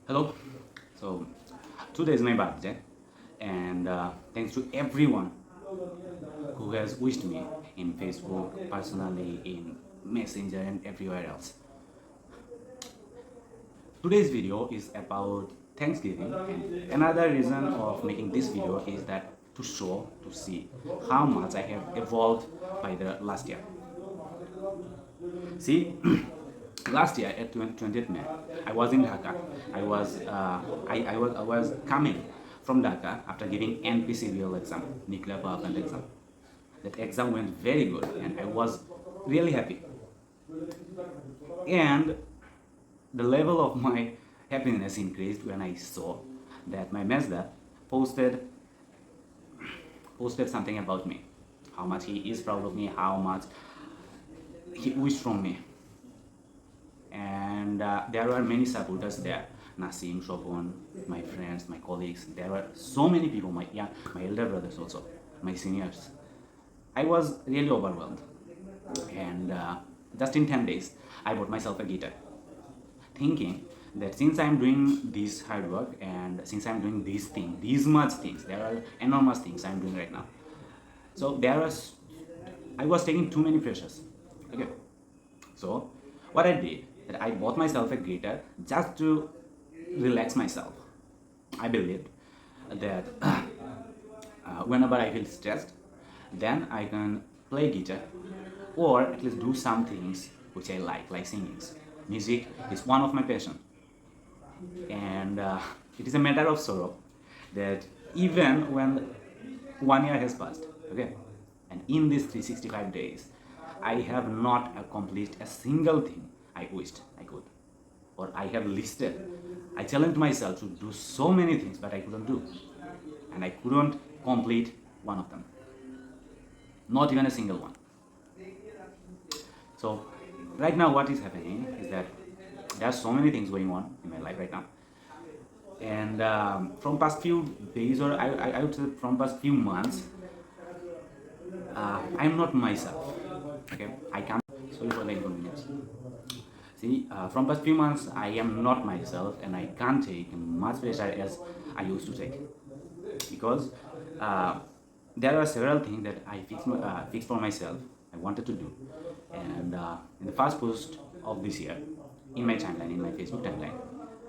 Hello. So today is my birthday, and thanks to everyone who has wished me in Facebook, personally, in Messenger, and everywhere else. Today's video is about Thanksgiving, and another reason of making this video is that to see how much I have evolved by the last year. See, last year at 20th May, I was in Dhaka. I was coming from Dhaka after giving NPCBL exam, nuclear power plant exam. That exam went very good, and I was really happy. And the level of my happiness increased when I saw that my Mazda posted something about me, how much he is proud of me, how much he wished from me. And there were many supporters there. Nasim, Shopon, my friends, my colleagues. There were so many people, my elder brothers also, my seniors. I was really overwhelmed. And just in 10 days, I bought myself a guitar, thinking that since I'm doing this hard work and since I'm doing these much things, there are enormous things I'm doing right now. So I was taking too many pressures. Okay. So what I did, that I bought myself a guitar just to relax myself. I believed that whenever I feel stressed, then I can play guitar or at least do some things which I like singing. Music is one of my passion, and it is a matter of sorrow that even when 1 year has passed, okay, and in these 365 days, I have not accomplished a single thing I wished I could, or I have listed. I challenged myself to do so many things, but I couldn't do, and I couldn't complete one of them, not even a single one. So right now what is happening is that there are so many things going on in my life right now, and from past few days, or I would say from past few months, I'm not myself. Okay, I can't. Sorry for the inconvenience. See, from past few months, I am not myself, and I can't take much pressure as I used to take, because there are several things that I fixed for myself. I wanted to do, and in the first post of this year, in my timeline, in my Facebook timeline,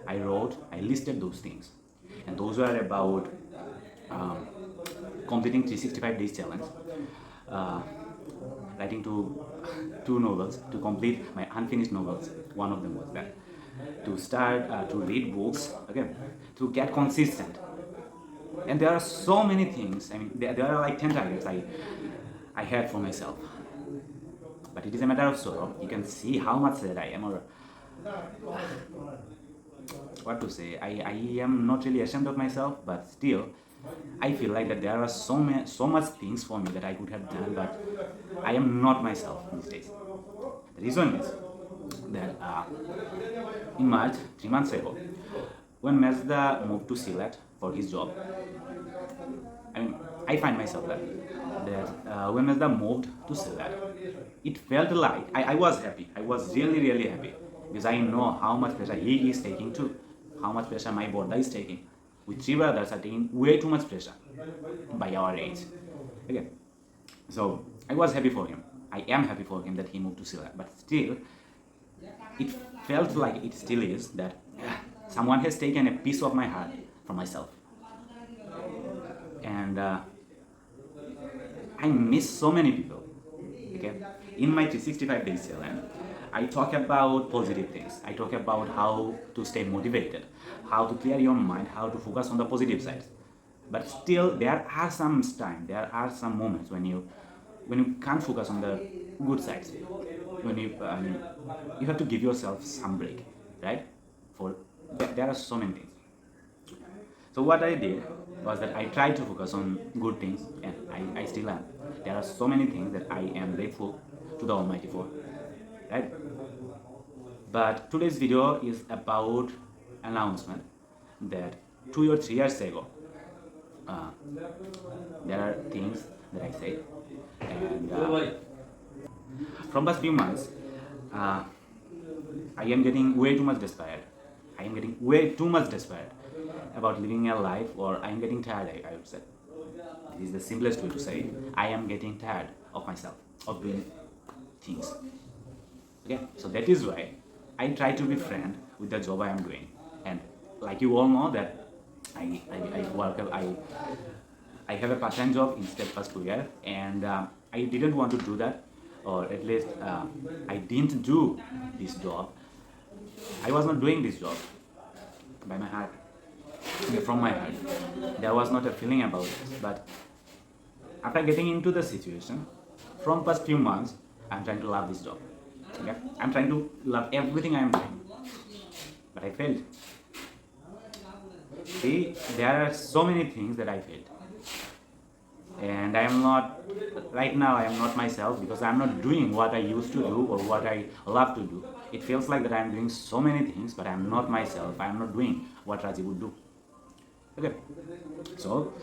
I listed those things, and those were about um, completing 365 days challenge, uh, writing two novels, to complete my unfinished novels. One of them was that, to start to read books, okay, to get consistent. And there are so many things. I mean, there are like 10 targets I had for myself. But it is a matter of sorrow. You can see how much sad I am, or what to say. I am not really ashamed of myself, but still, I feel like that there are so much things for me that I could have done, but I am not myself these days. The reason is that in March, 3 months ago, when Mazda moved to Silat for his job, I mean, I find myself that when Mazda moved to Silat, it felt like I was happy. I was really happy, because I know how much pressure he is taking too, how much pressure my brother is taking. We three brothers are taking way too much pressure by our age. Okay, so I was happy for him. I am happy for him that he moved to Silat, but still, it felt like it still is that someone has taken a piece of my heart from myself, and I miss so many people. Okay, in my 365 days challenge, I talk about positive things. I talk about how to stay motivated, how to clear your mind, how to focus on the positive sides. But still, there are some moments when you can't focus on the good sides. When you have to give yourself some break, right? For there are so many things. So what I did was that I tried to focus on good things, and I still am. There are so many things that I am grateful to the Almighty for, right? But today's video is about announcement that 2 or 3 years ago, uh, there are things that I said, and from past few months, I am getting way too much despair. I am getting way too much desperate about living a life, or I am getting tired, I would say. This is the simplest way to say it. I am getting tired of myself, of doing things. Okay, so that is why I try to be friend with the job I am doing. And like you all know that I have a part-time job instead first career, and I didn't want to do that, or at least I didn't do this job. I was not doing this job by my heart, from my heart. There was not a feeling about it. But after getting into the situation, from past few months, I'm trying to love this job. Okay? I'm trying to love everything I'm doing, but I failed. See, there are so many things that I failed, and I am not, right now I am not myself, because I am not doing what I used to do or what I love to do. It feels like that I am doing so many things, but I am not myself. I am not doing what Rajib would do. Okay, so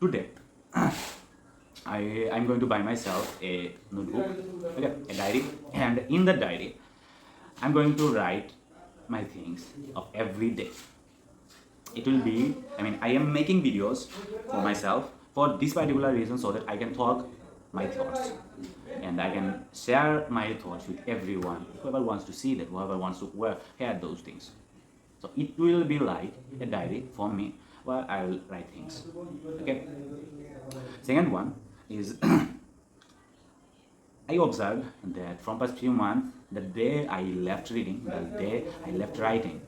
today I'm going to buy myself a notebook, okay, a diary, and in the diary I'm going to write my things of every day. It will be, I am making videos for myself for this particular reason, so that I can talk my thoughts and I can share my thoughts with everyone, whoever wants to see that, whoever wants to hear those things. So it will be like a diary for me where I will write things. Okay. Second one is I observed that from past few months, the day I left reading, the day I left writing,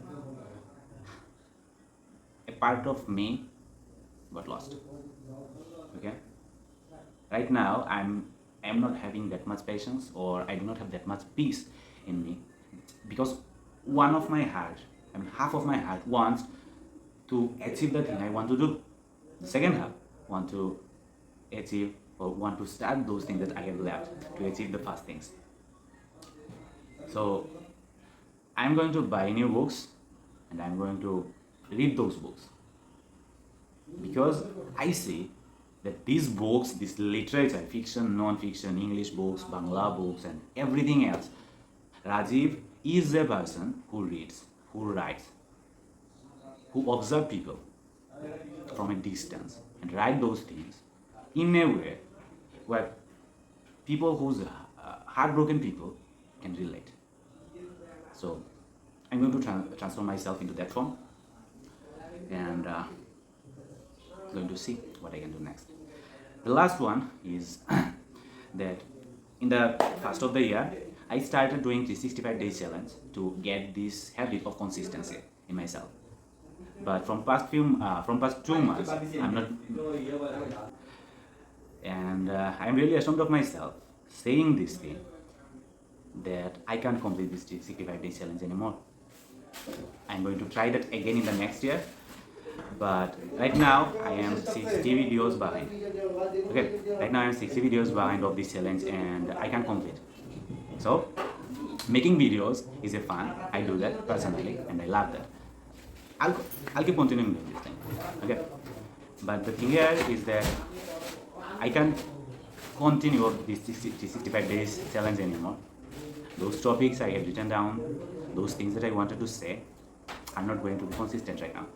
a part of me got lost. Okay. Right now I'm not having that much patience, or I do not have that much peace in me, because half of my heart wants to achieve the thing I want to do. The second half want to achieve or want to start those things that I have left to achieve the first things. So I'm going to buy new books and I'm going to read those books, because I see that these books, this literature, fiction, non-fiction, English books, Bangla books, and everything else, Rajiv is a person who reads, who writes, who observes people from a distance and write those things in a way where people who's heartbroken people can relate. So I'm going to transform myself into that form, and going to see what I can do next. The last one is that in the first of the year, I started doing 365 days challenge to get this habit of consistency in myself. But from past 2 months, I'm not, and I'm really ashamed of myself saying this thing, that I can't complete this 365 days challenge anymore. I'm going to try that again in the next year, but right now I am 60 videos behind. Okay, right now I am 60 videos behind of this challenge and I can't complete. So making videos is a fun. I do that personally and I love that. I'll keep continuing doing this thing. Okay, but the thing here is that I can't continue this 365 days challenge anymore. Those topics I have written down, those things that I wanted to say, I'm not going to be consistent right now.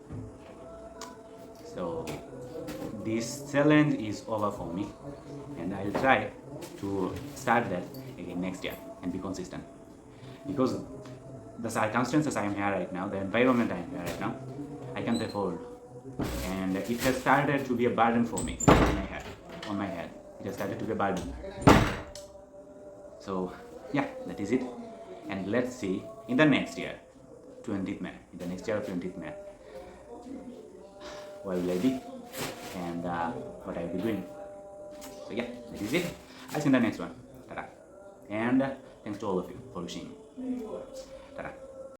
So this challenge is over for me, and I'll try to start that again next year and be consistent, because the circumstances I am here right now, the environment I am here right now, I can't afford, and it has started to be a burden for me on my head. It has started to be a burden. So yeah, that is it, and let's see in the next year, 20th May, in the next year of 20th May, where will I be and what I will be doing. So yeah, that is it. I'll see you in the next one. Ta-da. And thanks to all of you for wishing me. Ta-da.